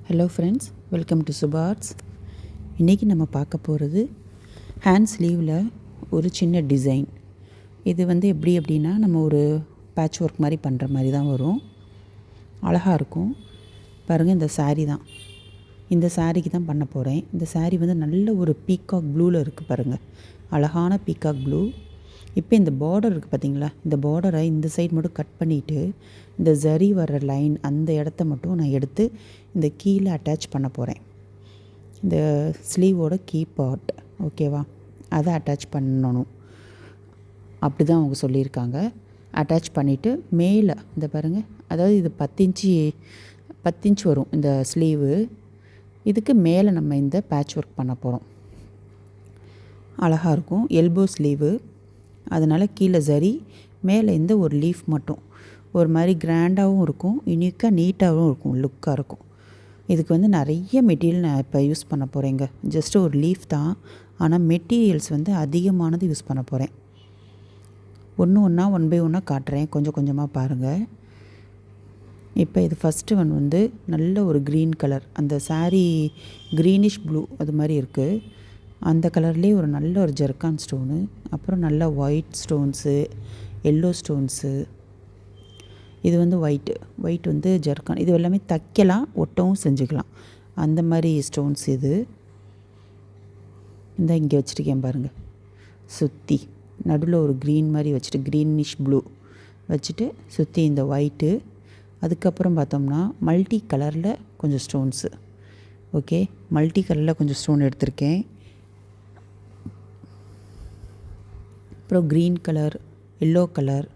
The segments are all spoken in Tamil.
ஹலோ ஃப்ரெண்ட்ஸ், வெல்கம் டு சுபார்ட்ஸ். இன்றைக்கி நம்ம பார்க்க போகிறது ஹேண்ட் ஸ்லீவில் ஒரு சின்ன டிசைன். இது எப்படி அப்படின்னா நம்ம ஒரு பேட்ச் ஒர்க் மாதிரி பண்ணுற மாதிரி தான் வரும். அழகாக இருக்கும். பாருங்கள், இந்த saree தான். இந்த சாரீக்கு தான் பண்ண போகிறேன். இந்த saree நல்ல ஒரு பீகாக் ப்ளூவில் இருக்குது பாருங்கள். அழகான பீகாக் ப்ளூ. இப்போ இந்த பார்டர் இருக்குது பார்த்திங்களா, இந்த பார்டரை இந்த சைடு மட்டும் கட் பண்ணிவிட்டு இந்த ஜரி வர்ற லைன் அந்த இடத்த மட்டும் நான் எடுத்து இந்த கீழே அட்டாச் பண்ண போகிறேன். இந்த ஸ்லீவோட கீ பார்ட், ஓகேவா, அதை அட்டாச் பண்ணணும். அப்படி தான் அவங்க சொல்லியிருக்காங்க. அட்டாச் பண்ணிவிட்டு மேலே இந்த பாருங்கள், அதாவது இது 10 இன்ச் வரும் இந்த ஸ்லீவு. இதுக்கு மேலே நம்ம இந்த பேட்ச் ஒர்க் பண்ண போகிறோம். அழகாக இருக்கும். எல்போ ஸ்லீவு, அதனால் கீழே சரி, மேலே இந்த ஒரு லீஃப் மட்டும் ஒரு மாதிரி கிராண்டாகவும் இருக்கும், யூனிக்காக நீட்டாகவும் இருக்கும், லுக்காக இருக்கும். இதுக்கு நிறைய மெட்டீரியல் நான் இப்போ யூஸ் பண்ண போகிறேங்க. ஜஸ்ட்டு ஒரு லீஃப் தான், ஆனால் மெட்டீரியல்ஸ் அதிகமானது யூஸ் பண்ண போகிறேன். ஒன் பை ஒன்னாக காட்டுறேன், கொஞ்சம் கொஞ்சமாக பாருங்கள். இப்போ இது ஃபஸ்ட்டு நல்ல ஒரு க்ரீன் கலர், அந்த saree க்ரீனிஷ் ப்ளூ அது மாதிரி இருக்குது. அந்த கலர்லேயே ஒரு நல்ல ஒரு ஜெர்கான் ஸ்டோனு, அப்புறம் நல்ல ஒயிட் ஸ்டோன்ஸு, எல்லோ ஸ்டோன்ஸு. இது ஒயிட் ஜெர்கான். இது எல்லாமே தைக்கலாம், ஒட்டவும் செஞ்சுக்கலாம், அந்த மாதிரி ஸ்டோன்ஸ். இது இங்கே வச்சுருக்கேன் பாருங்கள். சுற்றி நடுவில் ஒரு க்ரீன் மாதிரி வச்சுட்டு, க்ரீனிஷ் ப்ளூ வச்சுட்டு சுற்றி இந்த ஒயிட்டு. அதுக்கப்புறம் பார்த்தோம்னா மல்டி கலரில் கொஞ்சம் ஸ்டோன்ஸு. ஓகே, மல்டி கலரில் கொஞ்சம் ஸ்டோன் எடுத்திருக்கேன். அப்புறம் க்ரீன் கலர், எல்லோ கலர்,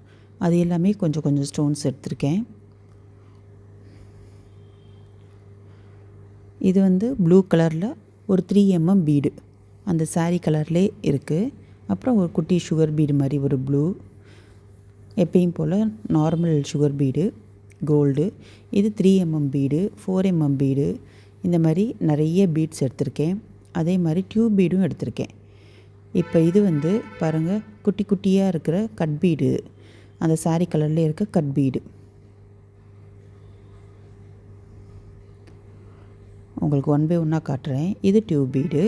அது எல்லாமே கொஞ்சம் கொஞ்சம் ஸ்டோன்ஸ் எடுத்திருக்கேன். இது ப்ளூ கலரில் ஒரு 3 mm பீடு அந்த saree கலர்லே இருக்குது. அப்புறம் ஒரு குட்டி சுகர் பீடு மாதிரி ஒரு ப்ளூ, எப்பயும் போல் நார்மல் சுகர் பீடு கோல்டு. இது 3 mm பீடு, 4 mm பீடு, இந்த மாதிரி நிறைய பீட்ஸ் எடுத்திருக்கேன். அதே மாதிரி டியூப் பீடும் எடுத்திருக்கேன். இப்போ இது பாருங்கள், குட்டி குட்டியாக இருக்கிற கட் பீடு, அந்த saree கலரில் இருக்க கட் பீடு. உங்களுக்கு ஒன் பை ஒன்னாக காட்டுறேன். இது டியூப் பீடு.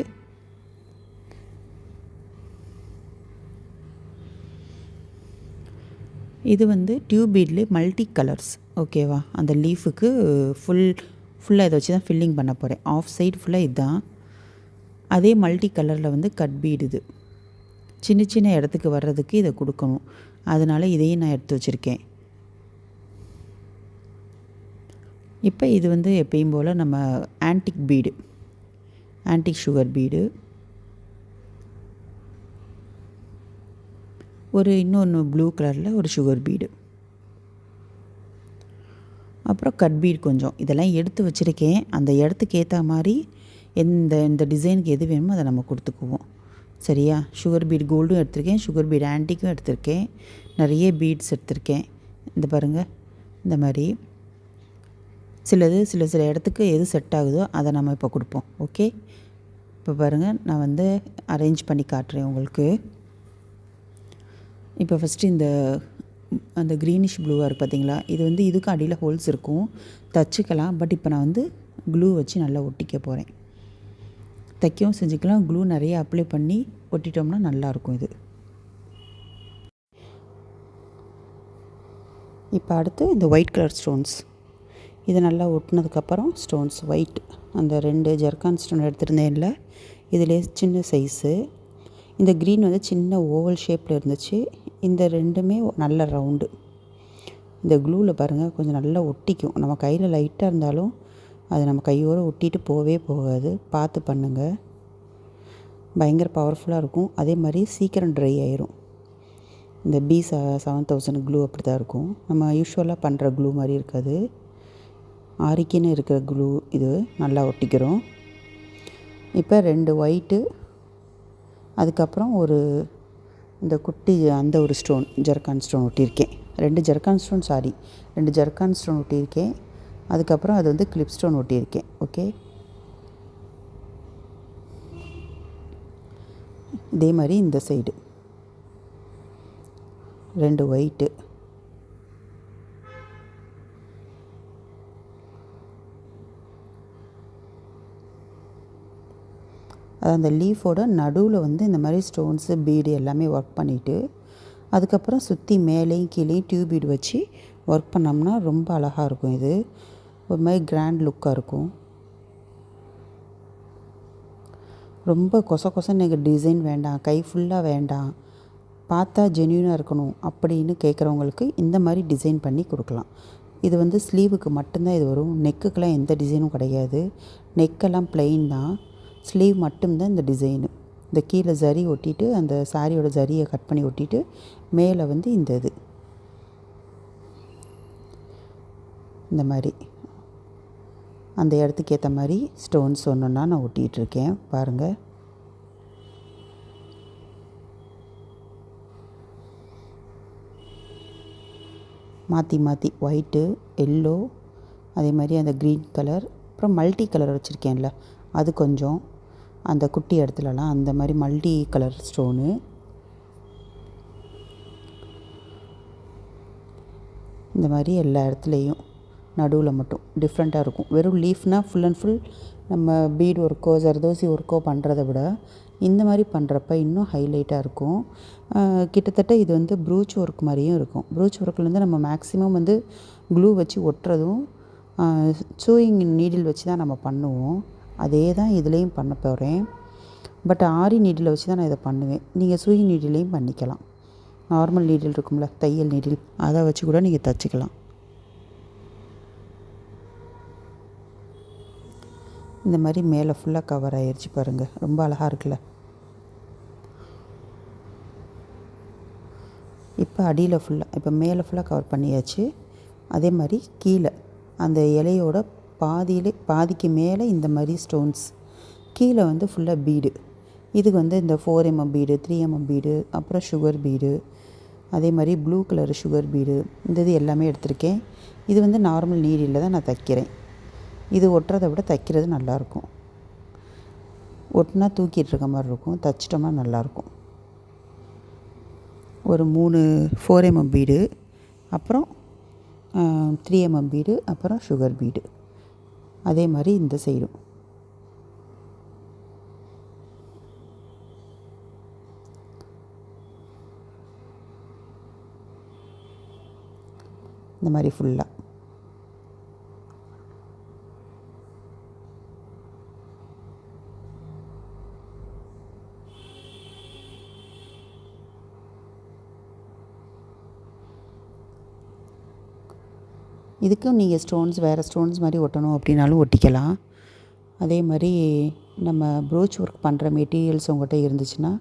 இது டியூப் பீட்லேயே மல்டி கலர்ஸ், ஓகேவா. அந்த லீஃபுக்கு ஃபுல்லாக இதை வச்சு தான் ஃபில்லிங் பண்ண போகிறேன். ஆஃப் சைடு ஃபுல்லாக இதுதான். அதே மல்டி கலரில் கட் பீடு. இது சின்ன சின்ன இடத்துக்கு வர்றதுக்கு இதை கொடுக்கணும், அதனால் இதையும் நான் எடுத்து வச்சுருக்கேன். இப்போ இது எப்பயும் போல் நம்ம antique bead, antique sugar bead. இன்னொன்று ப்ளூ கலரில் ஒரு சுகர் பீடு, அப்புறம் கட் பீடு கொஞ்சம். இதெல்லாம் எடுத்து வச்சுருக்கேன். அந்த இடத்துக்கு ஏற்ற மாதிரி இந்த டிசைனுக்கு எது வேணுமோ அதை நம்ம கொடுத்துக்குவோம், சரியா. சுகர் பீட் கோல்டும் எடுத்திருக்கேன், சுகர் பீட் ஆன்டிக்கும் எடுத்திருக்கேன், நிறைய பீட்ஸ் எடுத்திருக்கேன். இந்த பாருங்கள், இந்த மாதிரி சில இடத்துக்கு எது செட் ஆகுதோ அதை நம்ம இப்போ கொடுப்போம். ஓகே, இப்போ பாருங்கள், நான் அரேஞ்ச் பண்ணி காட்டுறேன் உங்களுக்கு. இப்போ ஃபஸ்ட்டு அந்த க்ரீனிஷ் ப்ளூவாக இருக்குது பார்த்தீங்களா, இது இதுக்கு அடியில் ஹோல்ஸ் இருக்கும், தச்சுக்கலாம். பட் இப்போ நான் க்ளூ வச்சு நல்லா ஒட்டிக்க போகிறேன். தைக்கவும் செஞ்சுக்கலாம், க்ளூ நிறைய அப்ளை பண்ணி ஒட்டிட்டோம்னா நல்லாயிருக்கும் இது. இப்போ அடுத்து இந்த ஒயிட் கலர் ஸ்டோன்ஸ், இதை நல்லா ஒட்டினதுக்கப்புறம் ஸ்டோன்ஸ் ஒயிட், அந்த 2 ஜெர்கான் ஸ்டோன் எடுத்துருந்தேன்ல, இதிலே சின்ன சைஸு. இந்த க்ரீன் சின்ன ஓவல் ஷேப்பில் இருந்துச்சு, இந்த ரெண்டுமே நல்ல ரவுண்டு. இந்த க்ளூவில் பாருங்கள் கொஞ்சம் நல்லா ஒட்டிக்கும். நம்ம கையில் லைட்டாக இருந்தாலும் அது நம்ம கையோடு ஒட்டிட்டு போகாது. பார்த்து பண்ணுங்கள், பயங்கர பவர்ஃபுல்லாக இருக்கும். அதே மாதிரி சீக்கிரம் ட்ரை ஆயிரும். இந்த B7000 க்ளூ அப்படி தான் இருக்கும். நம்ம யூஸ்வலாக பண்ணுற க்ளூ மாதிரி இருக்காது, ஆரிக்கின்னு இருக்கிற க்ளூ. இது நல்லா ஒட்டிக்கிறோம். இப்போ 2 ஒயிட்டு, அதுக்கப்புறம் இந்த குட்டி அந்த ஒரு ஸ்டோன், ஜெர்கான் ஸ்டோன் ஒட்டியிருக்கேன். 2 ஜெர்கான் ஸ்டோன் ஒட்டியிருக்கேன். அதுக்கப்புறம் அது கிளிப் ஸ்டோன் ஒட்டியிருக்கேன். ஓகே, இதே மாதிரி இந்த சைடு 2 ஒயிட்டு, அது அந்த லீஃபோட நடுவில் வந்து இந்த மாதிரி ஸ்டோன்ஸு பீடு எல்லாமே ஒர்க் பண்ணிவிட்டு அதுக்கப்புறம் சுற்றி மேலேயும் கீழேயும் டியூப் பீடு வச்சு ஒர்க் பண்ணோம்னா ரொம்ப அழகாக இருக்கும். இது ஒரு மாதிரி கிராண்ட் லுக்காக இருக்கும். ரொம்ப கொசன்னு எனக்கு டிசைன் வேண்டாம், கை ஃபுல்லாக வேண்டாம், பார்த்தா ஜென்யூனாக இருக்கணும் அப்படின்னு கேட்குறவங்களுக்கு இந்த மாதிரி டிசைன் பண்ணி கொடுக்கலாம். இது வந்து ஸ்லீவுக்கு மட்டும்தான் இது வரும். நெக்குக்கெலாம் எந்த டிசைனும் கிடையாது. நெக்கெல்லாம் ப்ளெயின் தான். ஸ்லீவ் மட்டும்தான் இந்த டிசைனு. இந்த கீழே ஜரி ஒட்டிட்டு அந்த சாரியோட ஜரியை கட் பண்ணி ஒட்டிட்டு மேலே வந்து இந்த மாதிரி அந்த இடத்துக்கு ஏற்ற மாதிரி ஸ்டோன்ஸ் ஒன்றுன்னா நான் ஒட்டிகிட்ருக்கேன் பாருங்கள். மாற்றி ஒயிட்டு, எல்லோ, அதே மாதிரி அந்த க்ரீன் கலர், அப்புறம் மல்டி கலர் வச்சுருக்கேன்ல அது கொஞ்சம் அந்த குட்டி இடத்துலலாம் அந்த மாதிரி மல்டி கலர் ஸ்டோனு. இந்த மாதிரி எல்லா இடத்துலையும் நடுவில் மட்டும் டிஃப்ரெண்ட்டாக இருக்கும். வெறும் லீஃப்னால் ஃபுல் அண்ட் ஃபுல் நம்ம பீட் ஒர்க்கோ ஜர்தோசி ஒர்க்கோ பண்ணுறதை விட இந்த மாதிரி பண்ணுறப்ப இன்னும் ஹைலைட்டாக இருக்கும். கிட்டத்தட்ட இது வந்து ப்ரூச் ஒர்க் மாதிரியும் இருக்கும். ப்ரூச் ஒர்க்கில் வந்து நம்ம மேக்ஸிமம் வந்து க்ளூ வச்சு ஒட்டுறதும் சூயிங் நீடில் வச்சு தான் நம்ம பண்ணுவோம். அதே தான் இதுலேயும் பண்ண போகிறேன். பட் ஆரி நீடில் வச்சு தான் நான் இதை பண்ணுவேன். நீங்கள் சூயிங் நீடிலையும் பண்ணிக்கலாம். நார்மல் நீடில் இருக்கும்ல, தையல் நீடில், அதை வச்சு கூட நீங்கள் தைச்சிக்கலாம். இந்த மாதிரி மேலே ஃபுல்லாக கவர் ஆகிடுச்சு பாருங்கள், ரொம்ப அழகாக இருக்குல்ல. இப்போ அடியில் ஃபுல்லாக, இப்போ மேலே ஃபுல்லாக கவர் பண்ணியாச்சு. அதே மாதிரி கீழே அந்த இலையோட பாதிக்கு மேலே இந்த மாதிரி ஸ்டோன்ஸ், கீழே வந்து ஃபுல்லாக பீடு. இதுக்கு வந்து இந்த 4mm பீடு, 3mm பீடு, அப்புறம் சுகர் பீடு, அதே மாதிரி ப்ளூ கலர் சுகர் பீடு, இது எல்லாமே எடுத்திருக்கேன். இது வந்து நார்மல் நீடில் தான் நான் தைக்கிறேன். இது ஒட்டுறதை விட தைக்கிறது நல்லாயிருக்கும். ஒட்டினா தூக்கிட்டு இருக்க மாதிரி இருக்கும், தைச்சிட்டோம்னா நல்லாயிருக்கும். ஒரு 3 4mm பீடு, அப்புறம் 3mm பீடு, அப்புறம் சுகர் பீடு. அதே மாதிரி இந்த சைடும் இந்த மாதிரி ஃபுல்லாக. இதுக்கும் நீங்கள் ஸ்டோன்ஸ் வேறு ஸ்டோன்ஸ் மாதிரி ஒட்டணும் அப்படின்னாலும் ஒட்டிக்கலாம். அதே மாதிரி நம்ம ப்ரோச் ஒர்க் பண்ணுற மெட்டீரியல்ஸ் உங்கள்கிட்ட இருந்துச்சுன்னா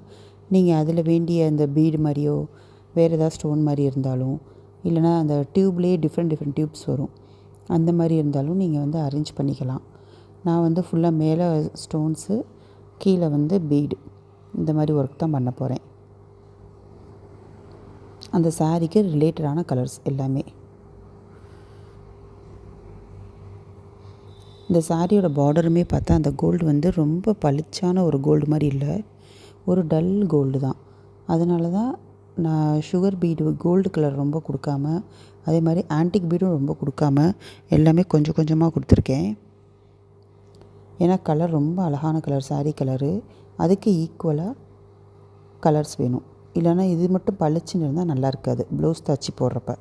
நீங்கள் அதில் வேண்டிய அந்த பீடு மாதிரியோ வேறு ஏதாவது ஸ்டோன் மாதிரி இருந்தாலும், இல்லைனா அந்த டியூப்லேயே டிஃப்ரெண்ட் டியூப்ஸ் வரும், அந்த மாதிரி இருந்தாலும் நீங்கள் வந்து அரேஞ்ச் பண்ணிக்கலாம். நான் வந்து ஃபுல்லாக மேலே ஸ்டோன்ஸு, கீழே வந்து பீடு, இந்த மாதிரி ஒர்க் தான் பண்ண போகிறேன். அந்த சாரீக்கு ரிலேட்டடான கலர்ஸ் எல்லாமே. இந்த சாரியோட பார்டருமே பார்த்தா அந்த கோல்டு வந்து ரொம்ப பளிச்சான ஒரு கோல்டு மாதிரி இல்லை, ஒரு டல் கோல்டு தான். அதனால தான் நான் சுகர் பீடு கோல்டு கலர் ரொம்ப கொடுக்காம, அதே மாதிரி ஆன்டிக் பீடும் ரொம்ப கொடுக்காம, எல்லாமே கொஞ்சம் கொஞ்சமாக கொடுத்துருக்கேன். ஏன்னா கலர் ரொம்ப அழகான கலர், சாரீ கலரு, அதுக்கு ஈக்குவலாக கலர்ஸ் வேணும். இல்லைனா இது மட்டும் பளிச்சுன்னு இருந்தால் நல்லா இருக்காது ப்ளவுஸ் தச்சு போடுறப்ப.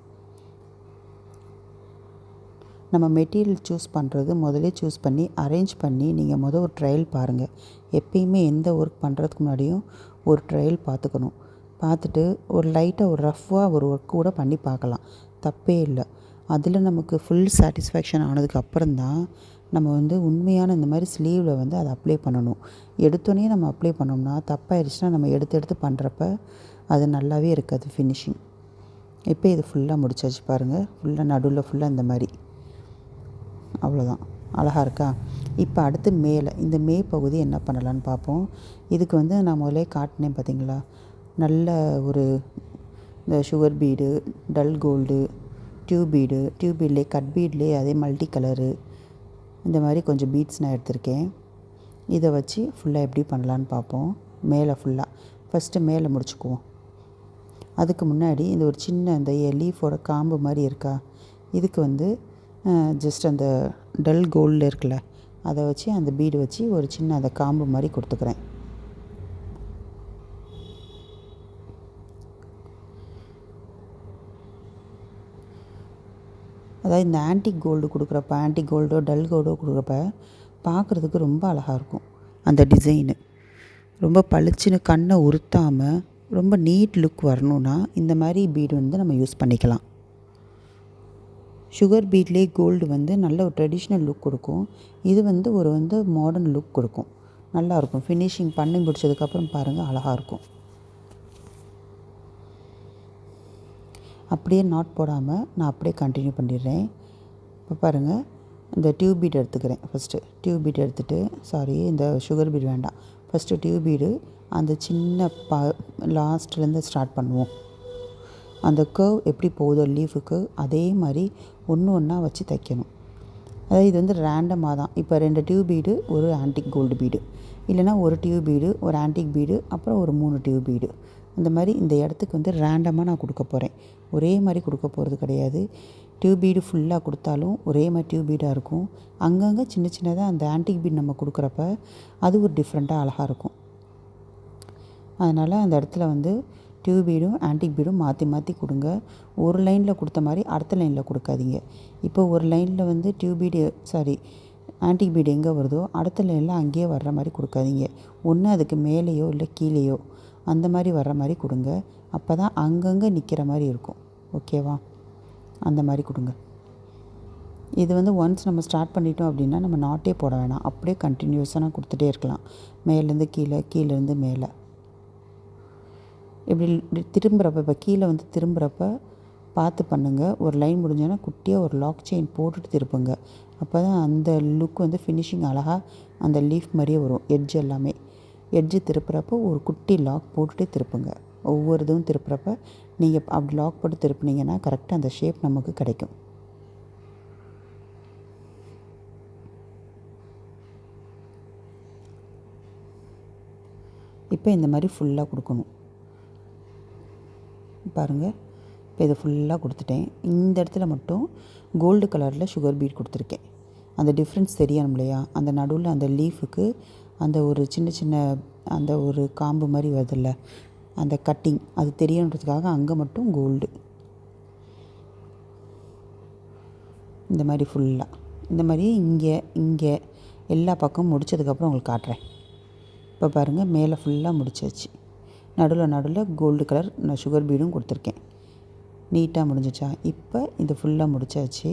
நம்ம மெட்டீரியல் சூஸ் பண்ணுறது முதலே சூஸ் பண்ணி அரேஞ்ச் பண்ணி நீங்கள் ஒரு ட்ரையல் பாருங்கள். எப்பயுமே எந்த ஒர்க் பண்ணுறதுக்கு முன்னாடியும் ஒரு ட்ரையல் பார்த்துக்கணும். பார்த்துட்டு ஒரு லைட்டாக ஒரு ரஃப்பாக ஒரு ஒர்க் கூட பண்ணி பார்க்கலாம், தப்பே இல்லை. அதில் நமக்கு ஃபுல் சாட்டிஸ்ஃபேக்ஷன் ஆனதுக்கு அப்புறம்தான் நம்ம வந்து உண்மையான இந்த மாதிரி ஸ்லீவில் வந்து அதை அப்ளை பண்ணணும். எடுத்தோடனே நம்ம அப்ளை பண்ணோம்னா தப்பாயிடுச்சுன்னா நம்ம எடுத்து பண்ணுறப்ப அது நல்லாவே இருக்காது ஃபினிஷிங். இப்போ இது ஃபுல்லாக முடிச்சாச்சு பாருங்கள், ஃபுல்லாக நடுவில் ஃபுல்லாக இந்த மாதிரி, அவ்வளோதான். அழகாக இருக்கா? இப்போ அடுத்து மேலே இந்த மே பகுதி என்ன பண்ணலான்னு பார்ப்போம். இதுக்கு வந்து நான் முதலே காட்டினேன் பார்த்தீங்களா, நல்ல ஒரு இந்த sugar bead, dull gold, tube பீட்லேயே கட் பீட்லேயே அதே மல்டி கலரு, இந்த மாதிரி கொஞ்சம் பீட்ஸ் நான் எடுத்திருக்கேன். இதை வச்சு ஃபுல்லாக எப்படி பண்ணலான்னு பார்ப்போம். மேலே ஃபுல்லாக ஃபஸ்ட்டு மேலே முடிச்சுக்குவோம். அதுக்கு முன்னாடி இந்த ஒரு சின்ன அந்த லீஃபோட காம்பு மாதிரி இருக்கா, இதுக்கு வந்து ஜஸ்ட் அந்த டல் கோல்டில் இருக்குல்ல, அதை வச்சு அந்த பீடு வச்சு ஒரு சின்ன அந்த காம்பு மாதிரி கொடுத்துக்கிறேன். அதாவது இந்த ஆன்டிக் கோல்டு கொடுக்குறப்ப, ஆன்டிக் கோல்டோ டல் கோல்டோ கொடுக்குறப்ப பார்க்குறதுக்கு ரொம்ப அழகாக இருக்கும். அந்த டிசைனு ரொம்ப பளிச்சுன்னு கண்ணை உறுத்தாமல் ரொம்ப நீட் லுக் வரணுன்னா இந்த மாதிரி பீடு வந்து நம்ம யூஸ் பண்ணிக்கலாம். சுகர் பீட்லேயே கோல்டு வந்து நல்ல ஒரு ட்ரெடிஷ்னல் லுக் கொடுக்கும். இது வந்து ஒரு மாடர்ன் லுக் கொடுக்கும். நல்லாயிருக்கும். ஃபினிஷிங் பண்ணி முடிச்சதுக்கப்புறம் பாருங்கள், அழகாக இருக்கும். அப்படியே நாட் போடாமல் நான் அப்படியே கண்டினியூ பண்ணிடுறேன். இப்போ பாருங்கள், இந்த டியூப் பீட் எடுத்துக்கிறேன். ஃபஸ்ட்டு டியூப் பீட் எடுத்துகிட்டு, இந்த சுகர் பீட் வேண்டாம். ஃபஸ்ட்டு டியூப் பீடு அந்த சின்ன லாஸ்ட்லேருந்து ஸ்டார்ட் பண்ணுவோம். அந்த கர்வ் எப்படி போகுதோ லீஃபுக்கு அதே மாதிரி ஒன்று ஒன்றா வச்சு தைக்கணும். அதாவது இது வந்து ரேண்டமாக தான். இப்போ 2 டியூப் பீடு, ஒரு ஆன்டிக் கோல்டு பீடு, இல்லைனா ஒரு டியூப் பீடு, ஒரு ஆன்டிக் பீடு, அப்புறம் ஒரு 3 டியூப் பீடு. அந்த மாதிரி இந்த இடத்துக்கு வந்து ரேண்டமாக நான் கொடுக்க போகிறேன். ஒரே மாதிரி கொடுக்க போகிறது கிடையாது. டியூப் பீடு ஃபுல்லாக கொடுத்தாலும் ஒரே மாதிரி டியூப் பீடாக இருக்கும். அங்கங்கே சின்ன சின்னதாக அந்த ஆன்டிக் பீட் நம்ம கொடுக்குறப்ப அது ஒரு டிஃப்ரெண்ட்டாக அழகாக இருக்கும். அதனால் அந்த இடத்துல வந்து டியூப் பீடும் ஆன்டிக் பீடும் மாற்றி மாற்றி கொடுங்க. ஒரு லைனில் கொடுத்த மாதிரி அடுத்த லைனில் கொடுக்காதீங்க. இப்போ ஒரு லைனில் வந்து ஆன்டிக் பீடு எங்கே வருதோ அடுத்த லைனில் அங்கேயே வர்ற மாதிரி கொடுக்காதீங்க. ஒன்று அதுக்கு மேலேயோ இல்லை கீழேயோ அந்த மாதிரி வர்ற மாதிரி கொடுங்க. அப்போ தான் அங்கங்கே நிற்கிற மாதிரி இருக்கும். ஓகேவா? அந்த மாதிரி கொடுங்க. இது வந்து ஒன்ஸ் நம்ம ஸ்டார்ட் பண்ணிட்டோம் அப்படின்னா நம்ம நாட்டே போட வேணாம். அப்படியே கண்டினியூஸாக நான் கொடுத்துட்டே இருக்கலாம். மேலேருந்து கீழே, கீழேருந்து மேலே. இப்படி திரும்புகிறப்ப, இப்போ கீழே வந்து திரும்புகிறப்ப பார்த்து பண்ணுங்கள். ஒரு லைன் முடிஞ்சோன்னா குட்டியாக ஒரு லாக் செயின் போட்டுட்டு திருப்புங்க. அப்போ தான் அந்த லுக் வந்து ஃபினிஷிங் அழகாக அந்த லீஃப் மாதிரியே வரும். எல்லாமே எட்ஜு திருப்புறப்போ ஒரு குட்டி லாக் போட்டுட்டு திருப்புங்க. ஒவ்வொரு இதுவும் திருப்புறப்ப நீங்கள் அப்படி லாக் போட்டு திருப்புனீங்கன்னா கரெக்டாக அந்த ஷேப் நமக்கு கிடைக்கும். இப்போ இந்த மாதிரி ஃபுல்லாக கொடுக்கணும். பாருங்கள், இப்போ இதை ஃபுல்லாக கொடுத்துட்டேன். இந்த இடத்துல மட்டும் கோல்டு கலரில் சுகர் பீட் கொடுத்துருக்கேன். அந்த டிஃப்ரென்ஸ் தெரியணும் இல்லையா? அந்த நடுவில் அந்த லீஃபுக்கு அந்த ஒரு சின்ன சின்ன அந்த ஒரு காம்பு மாதிரி வருதில்ல, அந்த கட்டிங் அது தெரியணுன்றதுக்காக அங்கே மட்டும் கோல்டு. இந்த மாதிரி ஃபுல்லாக இந்த மாதிரி இங்கே எல்லா பக்கமும் முடித்ததுக்கப்புறம் உங்களுக்கு காட்டுறேன். இப்போ பாருங்கள், மேலே ஃபுல்லாக முடிச்சாச்சு. நடுவில் கோல்டு கலர் நான் சுகர் பீடும் கொடுத்துருக்கேன். நீட்டாக முடிஞ்சிச்சா? இப்போ இது ஃபுல்லாக முடிச்சாச்சு.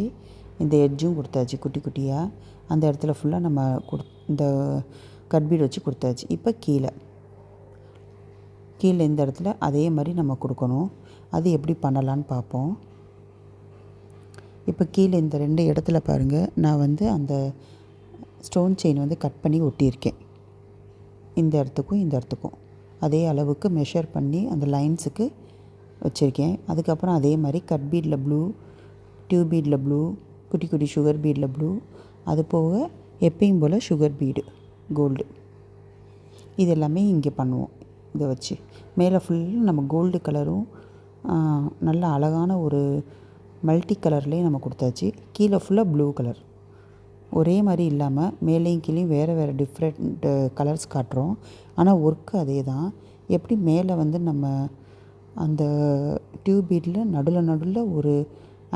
இந்த எட்ஜும் கொடுத்தாச்சு குட்டி குட்டியாக. அந்த இடத்துல ஃபுல்லாக நம்ம இந்த கட் பீட் வச்சு கொடுத்தாச்சு. இப்போ கீழே இந்த இடத்துல அதே மாதிரி நம்ம கொடுக்கணும். அது எப்படி பண்ணலான்னு பார்ப்போம். இப்போ கீழே இந்த 2 இடத்துல பாருங்கள், நான் வந்து அந்த ஸ்டோன் செயின் வந்து கட் பண்ணி ஒட்டியிருக்கேன். இந்த இடத்துக்கும் அதே அளவுக்கு மெஷர் பண்ணி அந்த லைன்ஸுக்கு வச்சுருக்கேன். அதுக்கப்புறம் அதே மாதிரி கட் பீடில் ப்ளூ, டியூப் பீடில் ப்ளூ, குட்டி குட்டி சுகர் பீடில் ப்ளூ, அது போக எப்பயும் போல் சுகர் பீடு கோல்டு, இது எல்லாமே இங்கே பண்ணுவோம். இதை வச்சு மேலே ஃபுல்லாக நம்ம கோல்டு கலரும் நல்ல அழகான ஒரு மல்டி கலர்லேயே நம்ம கொடுத்தாச்சு. கீழே ஃபுல்லாக ப்ளூ கலர். ஒரே மாதிரி இல்லாமல் மேலேயும் கீழேயும் வேறு டிஃப்ரெண்ட் கலர்ஸ் காட்டுறோம். ஆனால் ஒர்க்கு அதே தான். எப்படி மேலே வந்து நம்ம அந்த டியூப் பீடில் நடுவில் ஒரு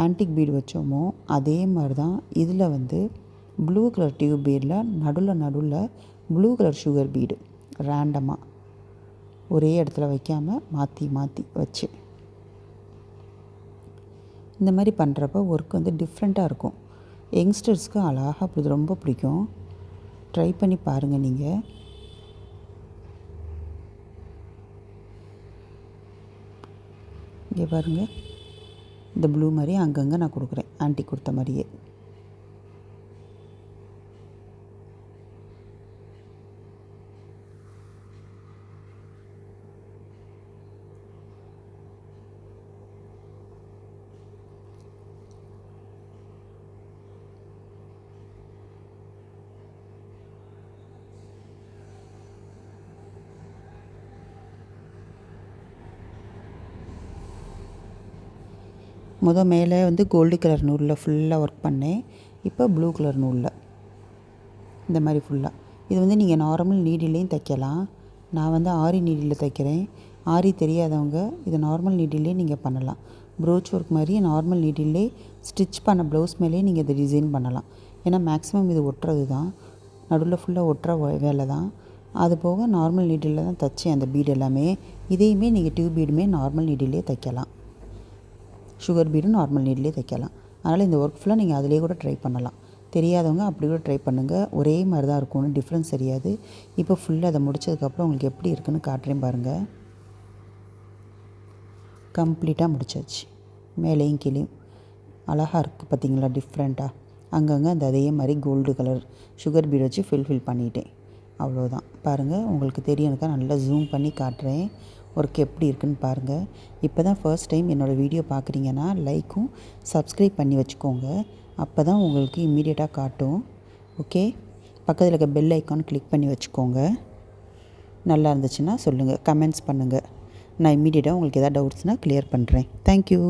ஆன்டிக் பீடு வச்சோமோ அதே மாதிரி தான் இதில் வந்து ப்ளூ கலர் டியூப் பீடில் நடுவில் ப்ளூ கலர் சுகர் பீடு ரேண்டமாக ஒரே இடத்துல வைக்காமல் மாற்றி வச்சு இந்த மாதிரி பண்ணுறப்ப ஒர்க் வந்து டிஃப்ரெண்ட்டாக இருக்கும். யங்ஸ்டர்ஸ்க்கு அழகாக இது ரொம்ப பிடிக்கும். ட்ரை பண்ணி பாருங்கள் நீங்கள். இங்கே பாருங்கள், இந்த ப்ளூ மாதிரி அங்கங்கே நான் கொடுக்குறேன், ஆன்ட்டி கொடுத்த மாதிரியே. மேலே வந்து கோல்டு கலர் நூலில் ஃபுல்லாக ஒர்க் பண்ணேன். இப்போ ப்ளூ கலர் நூலில் இந்த மாதிரி ஃபுல்லாக. இது வந்து நீங்கள் நார்மல் நீடிலையும் தைக்கலாம். நான் வந்து ஆரி நீடியில் தைக்கிறேன். ஆரி தெரியாதவங்க இது நார்மல் நீடிலே நீங்கள் பண்ணலாம். ப்ரோச் ஒர்க் மாதிரி நார்மல் நீடிலே ஸ்டிச் பண்ண ப்ளவுஸ் மேலேயே நீங்கள் இதை டிசைன் பண்ணலாம். ஏன்னா மேக்ஸிமம் இது ஒட்டுறது தான், நடுவில் ஃபுல்லாக ஒட்டுற வேலை தான். அது போக நார்மல் நீடில் தான் தைச்சேன் அந்த பீடு எல்லாமே. இதையுமே நீங்கள் டியூப் பீடுமே நார்மல் நீடிலே தைக்கலாம், சுகர் பீடும் நார்மல் நீடிலே தைக்கலாம். அதனால் இந்த ஒர்க் ஃபுல்லாக நீங்கள் அதிலே கூட ட்ரை பண்ணலாம். தெரியாதவங்க அப்படி கூட ட்ரை பண்ணுங்கள், ஒரே மாதிரி தான் இருக்கும், ஒன்றும் டிஃப்ரென்ஸ் தெரியாது. இப்போ ஃபுல்லாக அதை முடித்ததுக்கப்புறம் உங்களுக்கு எப்படி இருக்குதுன்னு காட்டுறேன் பாருங்கள். கம்ப்ளீட்டாக முடிச்சாச்சு. மேலேயும் கீழேயும் அழகாக இருக்குது பார்த்தீங்களா, டிஃப்ரெண்ட்டாக. அங்கங்கே அந்த அதே மாதிரி கோல்டு கலர் சுகர் பீட் வச்சு ஃபில் பண்ணிட்டேன். அவ்வளோதான். பாருங்கள், உங்களுக்கு தெரியும்க்கா, நல்லா ஜூம் பண்ணி காட்டுறேன் ஒர்க் எப்படி இருக்குன்னு பாருங்கள். இப்போ தான் ஃபர்ஸ்ட் டைம் என்னோடய வீடியோ பார்க்குறீங்கன்னா லைக்கும் சப்ஸ்கிரைப் பண்ணி வச்சுக்கோங்க. அப்போ தான் உங்களுக்கு இம்மீடியட்டாக காட்டும். ஓகே, பக்கத்தில் இருக்க பெல் ஐக்கான் கிளிக் பண்ணி வச்சுக்கோங்க. நல்லா இருந்துச்சுன்னா சொல்லுங்கள், கமெண்ட்ஸ் பண்ணுங்கள். நான் இம்மீடியட்டாக உங்களுக்கு எதாவது டவுட்ஸ்னால் க்ளியர் பண்ணுறேன். தேங்க்யூ.